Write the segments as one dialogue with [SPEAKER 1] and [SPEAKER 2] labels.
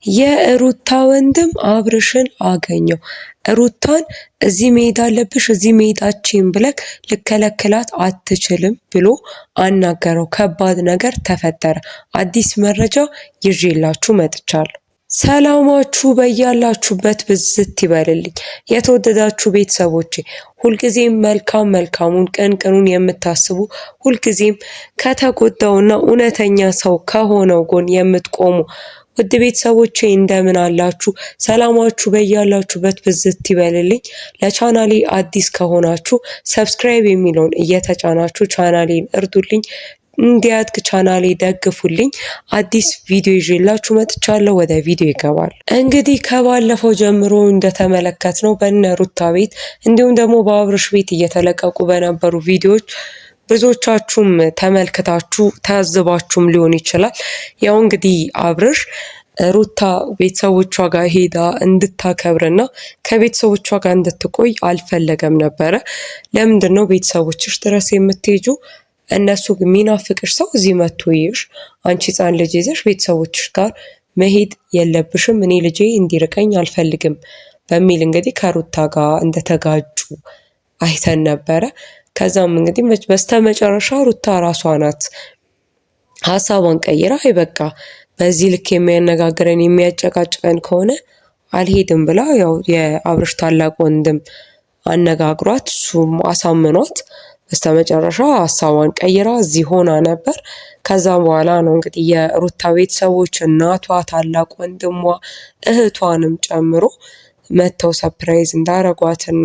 [SPEAKER 1] የሩታ ወንድም አብርሽን አገኘው። ሩታን እዚህ መሄድ አለብሽ እዚህ መሄዳችን ብለክ ልከለክላት አትችልም ብሎ አናገረው። ከባድ ነገር ተፈጠረ። አዲስ መረጃ ይዤላችሁ መጥቻለሁ። ሰላማችሁ በያላችሁበት ብዝት ይበልልኝ። የተወደዳችሁ ቤተሰቦቼ ሁልጊዜም መልካሙን ቀኑን የምታስቡ ሁልጊዜም ከተጎዳውና እውነተኛ ሰው ከሆነው ጎን የምትቆሙ ውድ ቤተሰቦቼ እንደምን አላችሁ? ሰላማችሁ በያላችሁበት ብዝት ይበልልኝ። ለቻናሌ አዲስ ከሆናችሁ ሰብስክራይብ የሚለውን እየተጫናችሁ ቻናሌን እርዱልኝ። እንዲያድግ ቻናሌ ደግፉልኝ። አዲስ ቪዲዮ ይዤላችሁ መጥቻለሁ። ወደ ቪዲዮ ይገባል። እንግዲህ ከባለፈው ጀምሮ እንደተመለከትነው በእነ ሩታ ቤት እንዲሁም ደግሞ በአብርሽ ቤት እየተለቀቁ በነበሩ ቪዲዮዎች ብዙዎቻችሁም ተመልክታችሁ ታዝባችሁም ሊሆን ይችላል። ያው እንግዲህ አብርሽ ሩታ ቤተሰቦቿ ጋር ሄዳ እንድታከብርና ከቤተሰቦቿ ጋር እንድትቆይ አልፈለገም ነበረ። ለምንድን ነው ቤተሰቦችሽ ድረስ የምትሄጁ? እነሱ የሚናፍቅሽ ሰው እዚህ መጥቶ ይይሽ። አንቺ ሕፃን ልጅ ይዘሽ ቤተሰቦችሽ ጋር መሄድ የለብሽም። እኔ ልጄ እንዲርቀኝ አልፈልግም በሚል እንግዲህ ከሩታ ጋር እንደተጋጩ አይተን ነበረ። ከዛም እንግዲህ በስተመጨረሻ ሩታ ራሷ ናት ሀሳቧን ቀይራ በቃ በዚህ ልክ የሚያነጋግረን የሚያጨቃጭቀን ከሆነ አልሄድም ብላ ያው የአብርሽ ታላቅ ወንድም አነጋግሯት እሱም አሳምኗት በስተመጨረሻ ሀሳቧን ቀይራ እዚህ ሆና ነበር። ከዛ በኋላ ነው እንግዲህ የሩታ ቤተሰቦች እናቷ፣ ታላቅ ወንድሟ፣ እህቷንም ጨምሮ መተው ሰርፕራይዝ እንዳረጓትና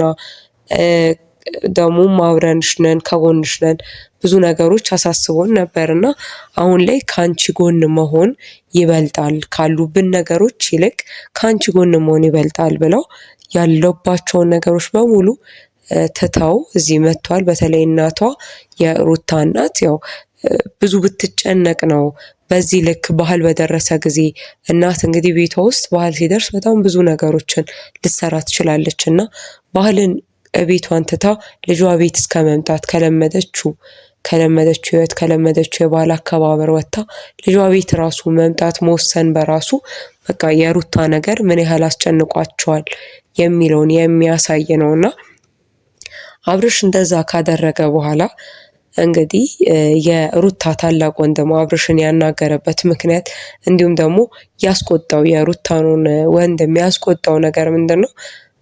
[SPEAKER 1] ደግሞ አብረንሽ ነን ከጎንሽ ነን ብዙ ነገሮች አሳስቦን ነበርና አሁን ላይ ካንቺ ጎን መሆን ይበልጣል ካሉብን ነገሮች ይልቅ ካንቺ ጎን መሆን ይበልጣል ብለው ያለባቸውን ነገሮች በሙሉ ትተው እዚህ መጥቷል። በተለይ እናቷ የሩታ እናት ያው ብዙ ብትጨነቅ ነው በዚህ ልክ ባህል በደረሰ ጊዜ እናት እንግዲህ ቤቷ ውስጥ ባህል ሲደርስ በጣም ብዙ ነገሮችን ልትሰራ ትችላለች እና ባህልን ቤቷን ትታ ልጇ ቤት እስከ መምጣት ከለመደችው ህይወት ከለመደችው የባህል አከባበር ወጥታ ልጇ ቤት ራሱ መምጣት መወሰን በራሱ በቃ የሩታ ነገር ምን ያህል አስጨንቋቸዋል የሚለውን የሚያሳይ ነውና አብርሽ እንደዛ ካደረገ በኋላ እንግዲህ የሩታ ታላቅ ወንድም አብርሽን ያናገረበት ምክንያት እንዲሁም ደግሞ ያስቆጣው የሩታን ወንድም ያስቆጣው ነገር ምንድነው?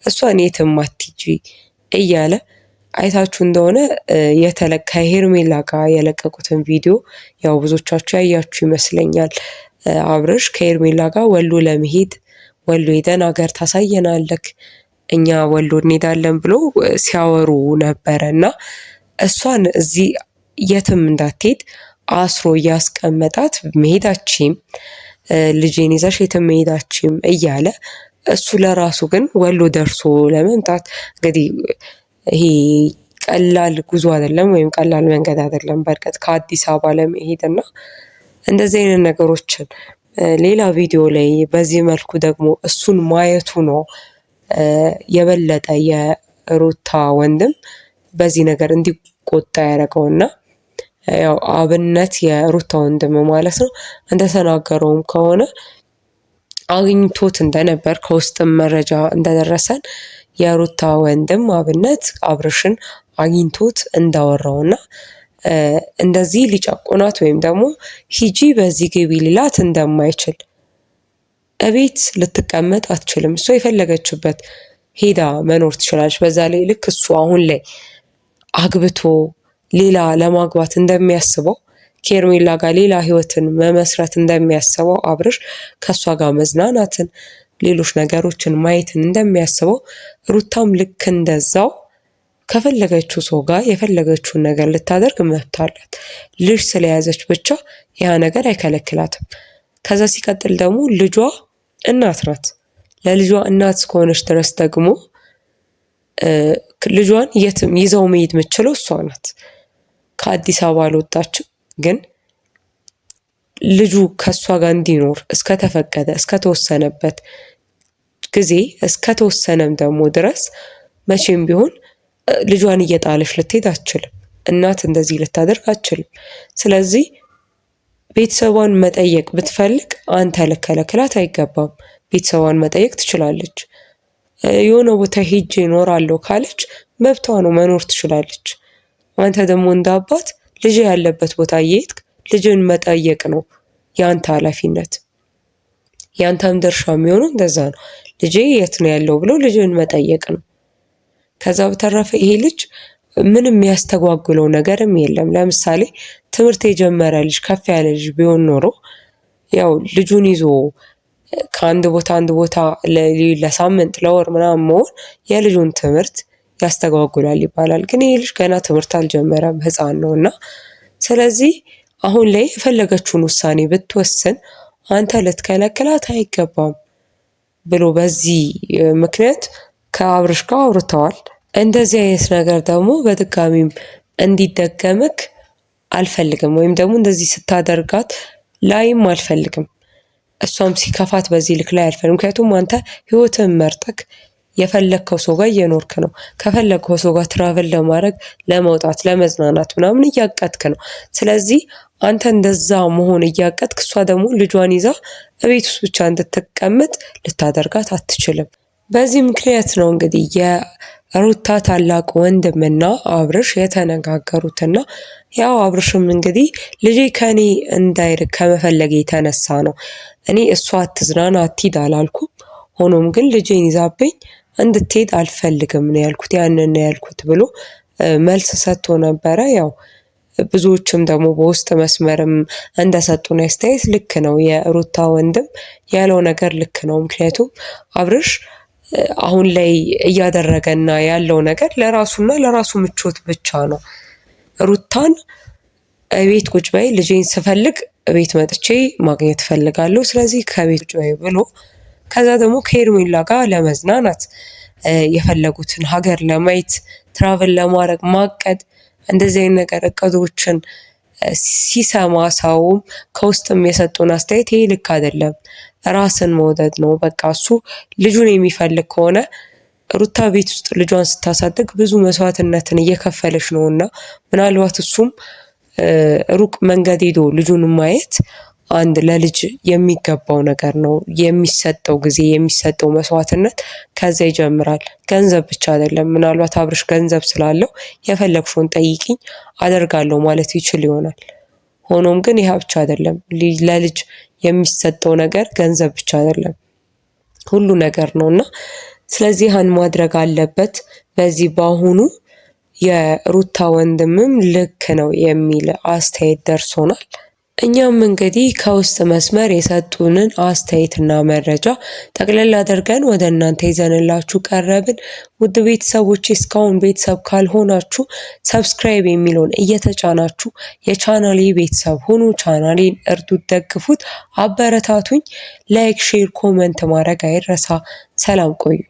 [SPEAKER 1] እሷን የትም አትሂጂ እያለ አይታችሁ እንደሆነ ከሄርሜላ ጋር የለቀቁትን ቪዲዮ ያው ብዙዎቻችሁ ያያችሁ ይመስለኛል። አብርሽ ከሄርሜላ ጋር ወሎ ለመሄድ ወሎ ሄደን ሀገር ታሳየናለክ እኛ ወሎ እንሄዳለን ብሎ ሲያወሩ ነበረና እሷን እዚህ የትም እንዳትሄድ አስሮ እያስቀመጣት መሄዳችም ልጄን ይዘሽ የትም መሄዳችም እያለ እሱ ለራሱ ግን ወሎ ደርሶ ለመምጣት እንግዲህ ይሄ ቀላል ጉዞ አይደለም ወይም ቀላል መንገድ አይደለም። በርቀት ከአዲስ አበባ ለመሄድና እንደዚህ አይነት ነገሮችን ሌላ ቪዲዮ ላይ በዚህ መልኩ ደግሞ እሱን ማየቱ ነው የበለጠ የሩታ ወንድም በዚህ ነገር እንዲቆጣ ያደረገውና ያው አብነት የሩታ ወንድም ማለት ነው እንደተናገረውም ከሆነ አግኝቶት እንደነበር ከውስጥም መረጃ እንደደረሰን የሩታ ወንድም አብነት አብርሽን አግኝቶት እንዳወራውና እንደዚህ ሊጨቁናት ወይም ደግሞ ሂጂ በዚህ ግቢ ሊላት እንደማይችል እቤት ልትቀመጥ አትችልም። እሷ የፈለገችበት ሄዳ መኖር ትችላለች። በዛ ላይ ልክ እሱ አሁን ላይ አግብቶ ሌላ ለማግባት እንደሚያስበው ከሄርሜላ ጋር ሌላ ህይወትን መመስረት እንደሚያስበው አብርሽ ከሷ ጋር መዝናናትን ሌሎች ነገሮችን ማየትን እንደሚያስበው ሩታም ልክ እንደዛው ከፈለገችው ሰው ጋር የፈለገችውን ነገር ልታደርግ መብት አላት። ልጅ ስለያዘች ብቻ ያ ነገር አይከለክላትም። ከዛ ሲቀጥል ደግሞ ልጇ እናት ናት። ለልጇ እናት እስከሆነች ድረስ ደግሞ ልጇን የትም ይዘው መሄድ የምትችለው እሷ ናት። ከአዲስ አበባ አልወጣችም፣ ግን ልጁ ከሷ ጋር እንዲኖር እስከተፈቀደ እስከተወሰነበት ጊዜ እስከተወሰነም ደግሞ ድረስ መቼም ቢሆን ልጇን እየጣለች ልትሄድ አትችልም። እናት እንደዚህ ልታደርግ አትችልም። ስለዚህ ቤተሰቧን መጠየቅ ብትፈልግ አንተ ልከለክላት አይገባም። ቤተሰቧን መጠየቅ ትችላለች። የሆነ ቦታ ሄጄ እኖራለሁ ካለች መብቷ ነው፣ መኖር ትችላለች። አንተ ደግሞ እንደ አባት ልጅ ያለበት ቦታ እየሄድክ ልጅን መጠየቅ ነው ያንተ ኃላፊነት። ያንተም ድርሻ የሚሆነው እንደዛ ነው። ልጄ የት ነው ያለው ብሎ ልጅን መጠየቅ ነው። ከዛ በተረፈ ይሄ ልጅ ምንም የሚያስተጓጉለው ነገርም የለም። ለምሳሌ ትምህርት የጀመረ ልጅ ከፍ ያለ ልጅ ቢሆን ኖሮ ያው ልጁን ይዞ ከአንድ ቦታ አንድ ቦታ ለሳምንት ለወር ምናምን መሆን የልጁን ትምህርት ያስተጓጉላል ይባላል። ግን ይሄ ልጅ ገና ትምህርት አልጀመረም፣ ሕፃን ነው እና ስለዚህ አሁን ላይ የፈለገችውን ውሳኔ ብትወስን አንተ ልትከለክላት አይገባም ብሎ በዚህ ምክንያት ከአብርሽ ጋር አውርተዋል። እንደዚህ አይነት ነገር ደግሞ በድጋሚም እንዲደገምክ አልፈልግም፣ ወይም ደግሞ እንደዚህ ስታደርጋት ላይም አልፈልግም። እሷም ሲከፋት በዚህ ልክ ላይ አልፈልግም። ምክንያቱም አንተ ህይወትን መርጠክ የፈለግከው ሰው ጋር እየኖርክ ነው። ከፈለግከው ሰው ጋር ትራቨል ለማድረግ ለመውጣት፣ ለመዝናናት ምናምን እያቀድክ ነው። ስለዚህ አንተ እንደዛ መሆን እያቀድክ እሷ ደግሞ ልጇን ይዛ እቤት ውስጥ ብቻ እንድትቀመጥ ልታደርጋት አትችልም። በዚህ ምክንያት ነው እንግዲህ የሩታ ታላቅ ወንድምና አብርሽ የተነጋገሩትና ያው አብርሽም እንግዲህ ልጄ ከኔ እንዳይርቅ ከመፈለግ የተነሳ ነው እኔ እሷ አትዝናና አትሂድ አላልኩም። ሆኖም ግን ልጄን ይዛብኝ እንድትሄድ አልፈልግም ነው ያልኩት፣ ያንን ነው ያልኩት ብሎ መልስ ሰጥቶ ነበረ። ያው ብዙዎችም ደግሞ በውስጥ መስመርም እንደሰጡን አስተያየት ልክ ነው፣ የሩታ ወንድም ያለው ነገር ልክ ነው። ምክንያቱም አብርሽ አሁን ላይ እያደረገና ያለው ነገር ለራሱና ለራሱ ምቾት ብቻ ነው። ሩታን ቤት ቁጭ በይ፣ ልጄን ስፈልግ ቤት መጥቼ ማግኘት እፈልጋለሁ፣ ስለዚህ ከቤት ቁጭ በይ ብሎ ከዛ ደግሞ ከሄርሜላ ጋር ለመዝናናት የፈለጉትን ሀገር ለማየት ትራቨል ለማድረግ ማቀድ፣ እንደዚህ አይነት ነገር እቅዶችን ሲሰማ ሰውም ከውስጥም የሰጡን አስተያየት ይሄ ልክ አይደለም፣ ራስን መውደድ ነው። በቃ እሱ ልጁን የሚፈልግ ከሆነ ሩታ ቤት ውስጥ ልጇን ስታሳድግ ብዙ መስዋዕትነትን እየከፈለች ነውና ምናልባት እሱም ሩቅ መንገድ ሄዶ ልጁን ማየት አንድ ለልጅ የሚገባው ነገር ነው። የሚሰጠው ጊዜ የሚሰጠው መስዋዕትነት ከዛ ይጀምራል። ገንዘብ ብቻ አይደለም። ምናልባት አብርሽ ገንዘብ ስላለው የፈለግሽውን ጠይቂኝ አደርጋለሁ ማለት ይችል ይሆናል። ሆኖም ግን ይህ ብቻ አይደለም። ለልጅ የሚሰጠው ነገር ገንዘብ ብቻ አይደለም፣ ሁሉ ነገር ነውና ስለዚህ ያን ማድረግ አለበት። በዚህ በአሁኑ የሩታ ወንድምም ልክ ነው የሚል አስተያየት ደርሶናል። እኛም እንግዲህ ከውስጥ መስመር የሰጡንን አስተያየትና መረጃ ጠቅለል አድርገን ወደ እናንተ ይዘንላችሁ ቀረብን። ውድ ቤተሰቦች እስካሁን ቤተሰብ ካልሆናችሁ ሰብስክራይብ የሚለውን እየተጫናችሁ የቻናሌ ቤተሰብ ሆኑ። ቻናሌን እርዱት፣ ደግፉት፣ አበረታቱኝ። ላይክ፣ ሼር፣ ኮመንት ማድረግ አይረሳ። ሰላም ቆዩ።